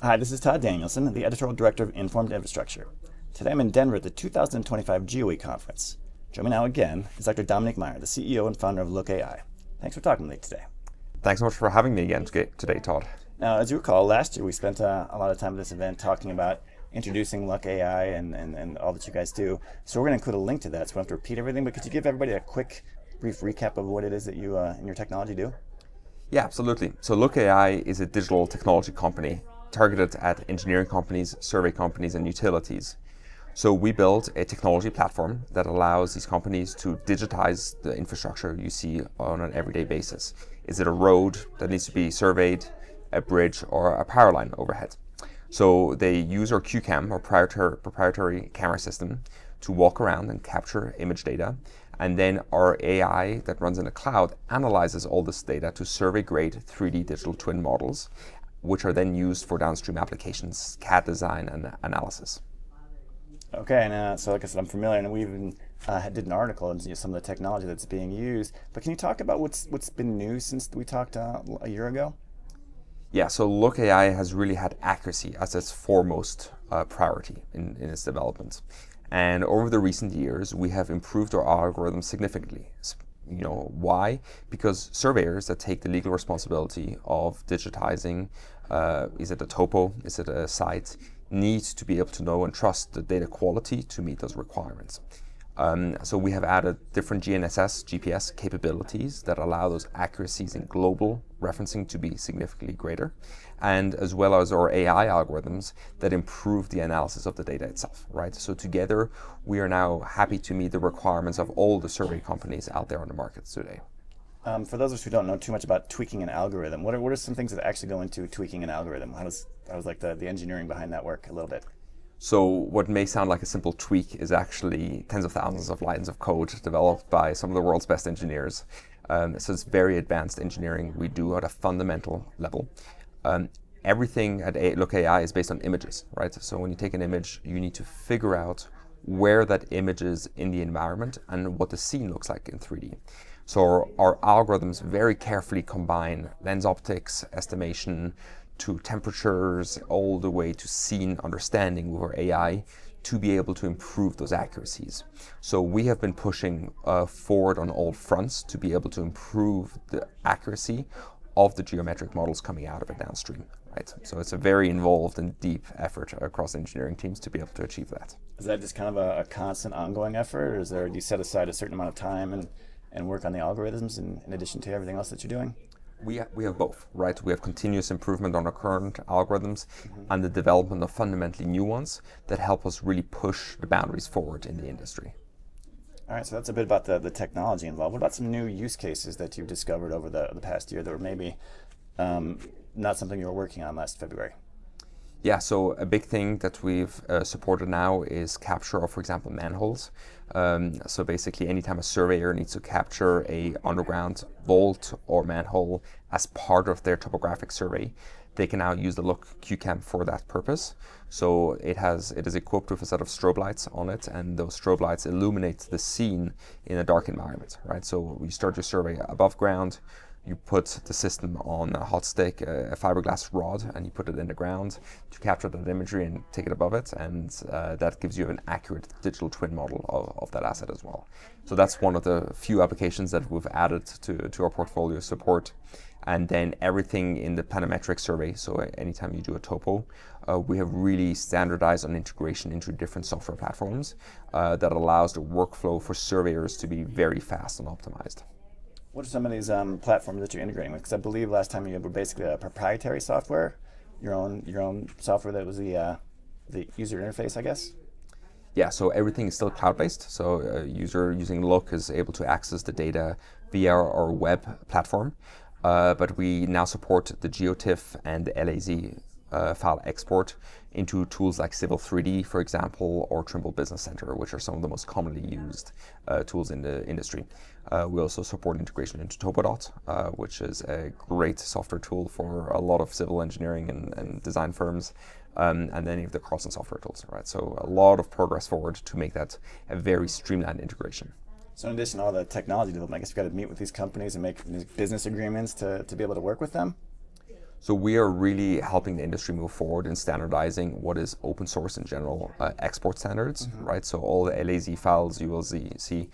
Hi, this is Todd Danielson, the editorial director of Informed Infrastructure. Today I'm in Denver at the 2025 GeoWeek Conference. Joining me now again is Dr. Dominique Meyer, the CEO and founder of Looq AI. Thanks for talking to me today. Thanks so much for having me again today, Todd. Now, as you recall, last year we spent a lot of time at this event talking about introducing Looq AI and all that you guys do. So we're going to include a link to that, so we don't have to repeat everything, but could you give everybody a quick, brief recap of what it is that you and your technology do? Yeah, absolutely. So Looq AI is a digital technology company targeted at engineering companies, survey companies, and utilities. So we built a technology platform that allows these companies to digitize the infrastructure you see on an everyday basis. Is it a road that needs to be surveyed, a bridge, or a power line overhead? So they use our QCam, or proprietary camera system, to walk around and capture image data. And then our AI that runs in the cloud analyzes all this data to survey-grade 3D digital twin models, which are then used for downstream applications, CAD design, and analysis. Okay, and so like I said, I'm familiar, and we even did an article on some of the technology that's being used. But can you talk about what's been new since we talked a year ago? Yeah, so Looq AI has really had accuracy as its foremost priority in its development. And over the recent years, we have improved our algorithms significantly. Why? Because surveyors that take the legal responsibility of digitizing, is it a topo, is it a site, need to be able to know and trust the data quality to meet those requirements. So we have added different GNSS, GPS capabilities that allow those accuracies in global referencing to be significantly greater, and as well as our AI algorithms that improve the analysis of the data itself, right? So together, we are now happy to meet the requirements of all the survey companies out there on the market today. For those of us who don't know too much about tweaking an algorithm, what are some things that actually go into tweaking an algorithm? How does like the engineering behind that work a little bit? So what may sound like a simple tweak is actually tens of thousands of lines of code developed by some of the world's best engineers. So it's very advanced engineering we do at a fundamental level. Everything at Looq AI is based on images, right? So when you take an image, you need to figure out where that image is in the environment and what the scene looks like in 3D. So our algorithms very carefully combine lens optics, estimation, to temperatures, all the way to scene understanding with our AI to be able to improve those accuracies. So we have been pushing forward on all fronts to be able to improve the accuracy of the geometric models coming out of it downstream, right? So it's a very involved and deep effort across engineering teams to be able to achieve that. Is that just kind of a constant ongoing effort, or do you set aside a certain amount of time and work on the algorithms in addition to everything else that you're doing? We have both, right? We have continuous improvement on our current algorithms and the development of fundamentally new ones that help us really push the boundaries forward in the industry. All right, so that's a bit about the technology involved. What about some new use cases that you've discovered over the past year that were maybe not something you were working on last February? Yeah, so a big thing that we've supported now is capture of, for example, manholes. So basically, anytime a surveyor needs to capture a underground vault or manhole as part of their topographic survey, they can now use the Looq QCam for that purpose. So it is equipped with a set of strobe lights on it, and those strobe lights illuminate the scene in a dark environment, right? So you start your survey above ground, you put the system on a hot stick, a fiberglass rod, and you put it in the ground to capture that imagery and take it above it, and that gives you an accurate digital twin model of that asset as well. So that's one of the few applications that we've added to our portfolio support. And then everything in the planimetric survey, so anytime you do a topo, we have really standardized on integration into different software platforms that allows the workflow for surveyors to be very fast and optimized. What are some of these platforms that you're integrating with? Because I believe last time you were basically a proprietary software, your own software that was the user interface, I guess. Yeah, so everything is still cloud-based. So a user using Looq is able to access the data via our web platform. But we now support the GeoTIFF and the LAZ file export into tools like Civil 3D, for example, or Trimble Business Center, which are some of the most commonly used tools in the industry. We also support integration into Topodot, which is a great software tool for a lot of civil engineering and design firms, and any of the crossing software tools, right? So a lot of progress forward to make that a very streamlined integration. So in addition to all the technology development, I guess you've got to meet with these companies and make these business agreements to be able to work with them? So we are really helping the industry move forward in standardizing what is open source in general, export standards, right? So all the LAZ files you will see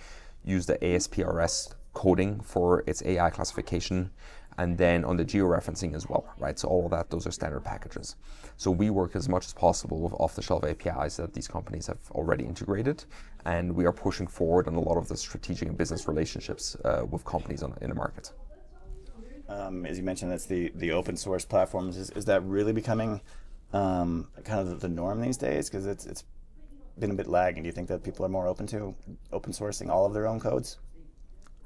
use the ASPRS coding for its AI classification, and then on the georeferencing as well, right? So all of that, those are standard packages. So we work as much as possible with off-the-shelf APIs that these companies have already integrated, and we are pushing forward on a lot of the strategic and business relationships with companies in the market. As you mentioned, that's the open source platforms. Is that really becoming kind of the norm these days? Because it's been a bit lagging. Do you think that people are more open to open sourcing all of their own codes?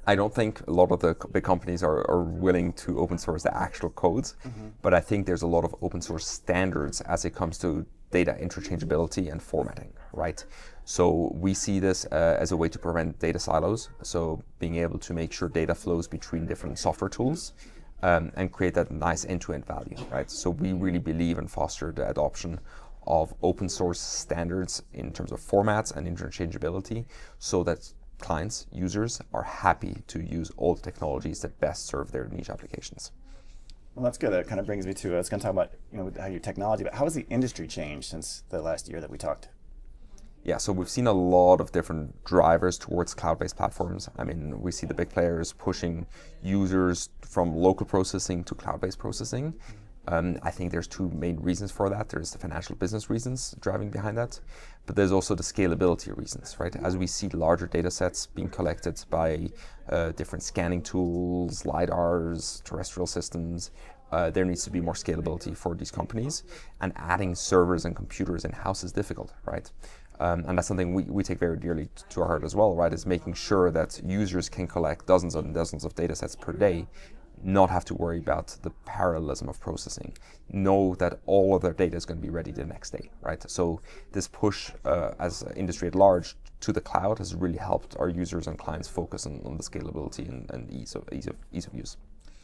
I don't think a lot of the big companies are willing to open source the actual codes, but I think there's a lot of open source standards as it comes to data interchangeability and formatting, right? So we see this as a way to prevent data silos. So being able to make sure data flows between different software tools and create that nice end-to-end value, right? So we really believe and foster the adoption of open source standards in terms of formats and interchangeability, so that clients, users are happy to use all the technologies that best serve their niche applications. Well, that's good. That kind of brings me to, I was going to talk about how your technology, but how has the industry changed since the last year that we talked? Yeah, so we've seen a lot of different drivers towards cloud-based platforms. I mean, we see the big players pushing users from local processing to cloud-based processing. I think there's two main reasons for that. There's the financial business reasons driving behind that, but there's also the scalability reasons, right? As we see larger data sets being collected by different scanning tools, LiDARs, terrestrial systems, there needs to be more scalability for these companies, and adding servers and computers in-house is difficult, right? And that's something we take very dearly to our heart as well, right? Is making sure that users can collect dozens and dozens of data sets per day, not have to worry about the parallelism of processing, know that all of their data is going to be ready the next day, right? So this push as an industry at large to the cloud has really helped our users and clients focus on the scalability and ease of use.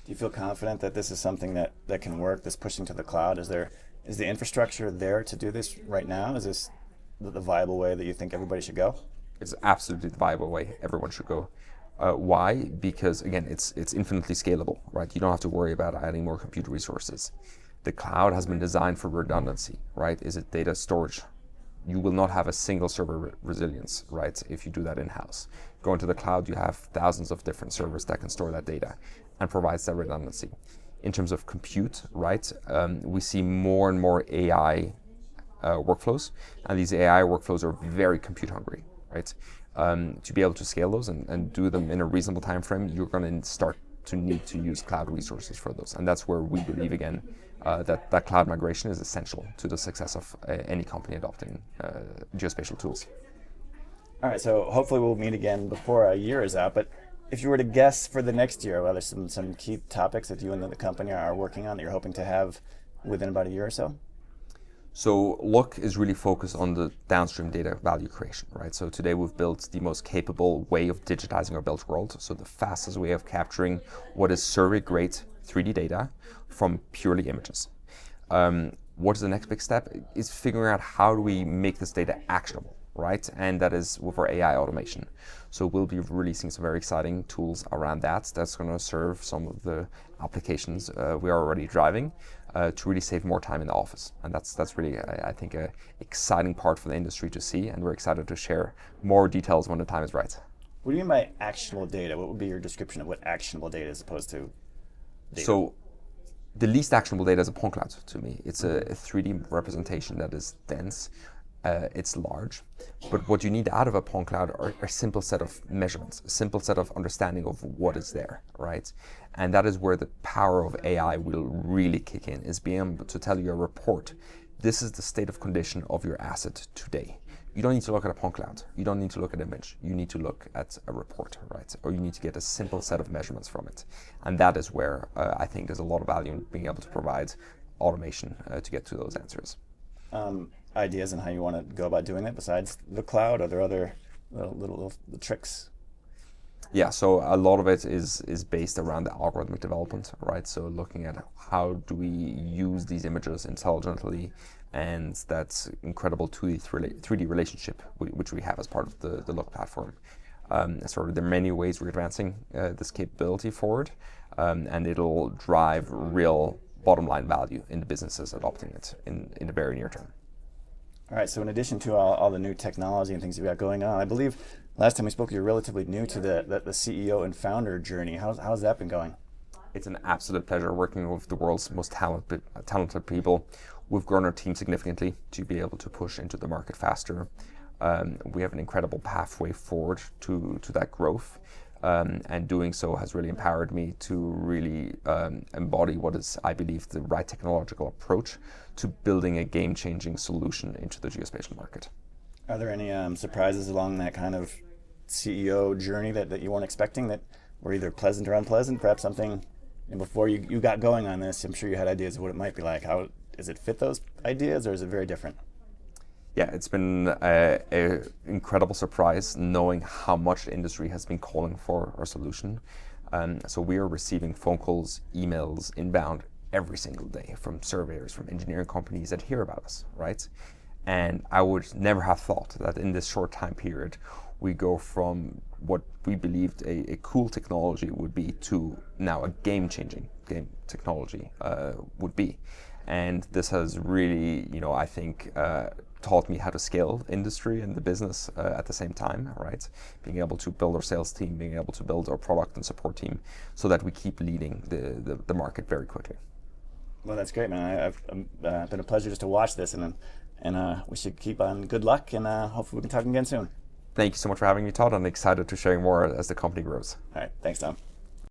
Do you feel confident that this is something that can work, this pushing to the cloud? Is the infrastructure there to do this right now? Is this the viable way that you think everybody should go? It's absolutely the viable way everyone should go. Why? Because again, it's infinitely scalable, right? You don't have to worry about adding more compute resources. The cloud has been designed for redundancy, right? Is it data storage? You will not have a single server resilience, right? If you do that in-house. Going to the cloud, you have thousands of different servers that can store that data and provides that redundancy. In terms of compute, right? We see more and more AI workflows, and these AI workflows are very compute hungry, right? To be able to scale those and do them in a reasonable time frame, you're going to start to need to use cloud resources for those. And that's where we believe, again, that cloud migration is essential to the success of any company adopting geospatial tools. All right, so hopefully we'll meet again before a year is out, but if you were to guess for the next year, well, there's some key topics that you and the company are working on that you're hoping to have within about a year or so? So Looq is really focused on the downstream data value creation, right? So today we've built the most capable way of digitizing our built world. So the fastest way of capturing what is survey-grade 3D data from purely images. What is the next big step? Is figuring out how do we make this data actionable, right? And that is with our AI automation. So we'll be releasing some very exciting tools around that. That's going to serve some of the applications we are already driving. To really save more time in the office. And that's really, I think, an exciting part for the industry to see, and we're excited to share more details when the time is right. What do you mean by actionable data? What would be your description of what actionable data is opposed to data? So the least actionable data is a point cloud to me. It's a 3D representation that is dense. It's large, but what you need out of a point cloud are a simple set of measurements, a simple set of understanding of what is there, right? And that is where the power of AI will really kick in, is being able to tell you a report. This is the state of condition of your asset today. You don't need to look at a point cloud. You don't need to look at an image. You need to look at a report, right? Or you need to get a simple set of measurements from it. And that is where I think there's a lot of value in being able to provide automation to get to those answers. Ideas on how you want to go about doing that besides the cloud? Are there other little tricks? Yeah, so a lot of it is based around the algorithmic development, right? So looking at how do we use these images intelligently, and that incredible 3D relationship which we have as part of the Looq platform. So there are many ways we're advancing this capability forward, and it'll drive real bottom line value in the businesses adopting it in the very near term. All right, so in addition to all the new technology and things you've got going on, I believe last time we spoke, you're relatively new to the CEO and founder journey. How's that been going? It's an absolute pleasure working with the world's most talented people. We've grown our team significantly to be able to push into the market faster. We have an incredible pathway forward to that growth. And doing so has really empowered me to really embody what is, I believe, the right technological approach to building a game-changing solution into the geospatial market. Are there any surprises along that kind of CEO journey that you weren't expecting that were either pleasant or unpleasant? Perhaps something, and before you got going on this, I'm sure you had ideas of what it might be like. How does it fit those ideas, or is it very different? Yeah, it's been an incredible surprise knowing how much the industry has been calling for our solution. So we are receiving phone calls, emails, inbound every single day from surveyors, from engineering companies that hear about us, right? And I would never have thought that in this short time period, we go from what we believed a cool technology would be to now a game-changing technology would be. And this has really, I think, taught me how to scale industry and the business at the same time, right? Being able to build our sales team, being able to build our product and support team so that we keep leading the market very quickly. Well, that's great, man. I've been a pleasure just to watch this, and we should keep on good luck, and hopefully we can talk again soon. Thank you so much for having me, Todd. I'm excited to share more as the company grows. All right, thanks, Tom.